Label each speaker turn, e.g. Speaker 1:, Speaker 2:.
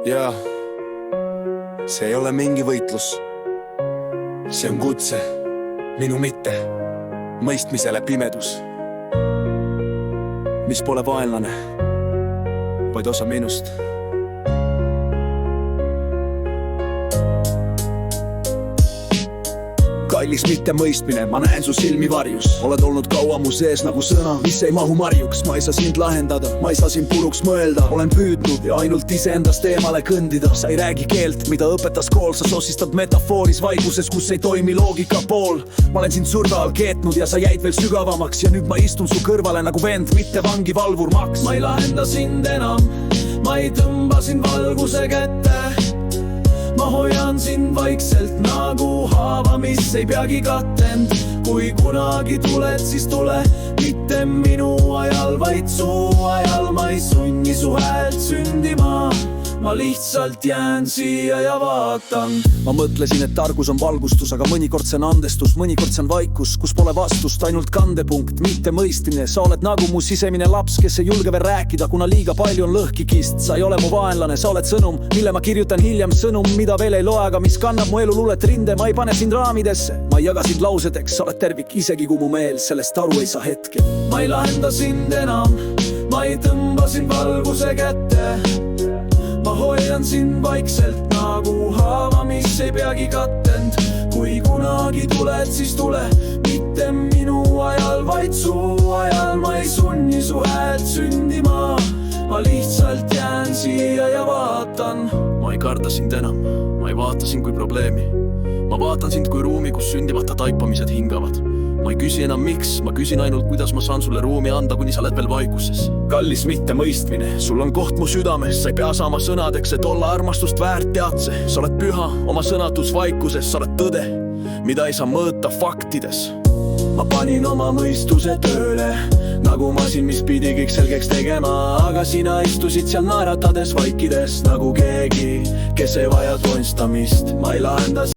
Speaker 1: ja see ei ole mingi võitlus. See on kutse minu mitte mõistmisele pimedus, mis pole vaenlane, vaid osa minust. Kallis mitte mõistmine, ma näen su silmi varjus. Oled olnud kaua mu sees nagu sõna, mis ei mahu marjuks. Ma ei saa sind lahendada, ma ei saa sind puruks mõelda. Olen püüdnud ja ainult iseendast eemale kõndida. Sa ei räägi keelt, mida õpetas kool. Sa sosistad metafooris vaiguses, kus ei toimi loogika pool. Ma olen sind surve all keetnud ja sa jäid veel sügavamaks. Ja nüüd ma istun su kõrvale nagu vend, mitte vangi valvur maks.
Speaker 2: Ma ei lahenda sind enam, ma ei tõmba sind valguse kätte. Ma hoian sind vaikselt nagu haava, mis ei peagi kattend. Kui kunagi tuled, siis tule, mitte minu ajal, vaid su ajal. Ma ei sunni su häält sündima, ma lihtsalt jään siia ja vaatan.
Speaker 3: Ma mõtlesin, et targus on valgustus, aga mõnikord see on andestus, mõnikord see on vaikus, kus pole vastust, ainult kandepunkt, mitte mõistmine. Sa oled nagu mu sisemine laps, kes ei julge veel rääkida, kuna liiga palju on lõhkikist. Sa ei ole mu vaenlane, sa oled sõnum, mille ma kirjutan hiljem. Sõnum, mida veel ei loe, aga mis kannab mu elu luulet rinde. Ma ei pane sind raamidesse, ma ei jaga sind lausedeks. Sa oled tervik, isegi kui mu meel sellest aru ei saa hetkel.
Speaker 2: Ma ei lahenda sind enam, ma ei tõmba sind valguse kätte. Ma hoian sind vaikselt nagu haava, mis ei peagi kattend. Kui kunagi tuled, siis tule, mitte minu ajal, vaid su ajal. Ma ei sunni su häält sündima, ma lihtsalt jään siia ja vaatan.
Speaker 3: Ma ei karda sind enam, ma ei vaata sind kui probleemi. Ma vaatan sind kui ruumi, kus sündimata taipamised hingavad. Ma ei küsi enam miks, ma küsin ainult, kuidas ma saan sulle ruumi anda, kuni sa oled veel vaikuses.
Speaker 1: Kallis mitte mõistmine,
Speaker 3: Sul on koht mu südames, sa ei pea saama sõnadeks, et olla armastust väärt, teadse. Sa oled püha oma sõnatus vaikuses, sa oled tõde, mida ei saa mõõta faktides.
Speaker 2: Ma panin oma mõistuse tööle, nagu masin, mis pidi kõik selgeks tegema. Aga sina istusid seal naeratades vaikides, nagu keegi, kes ei vaja tonistamist. Ma ei lahenda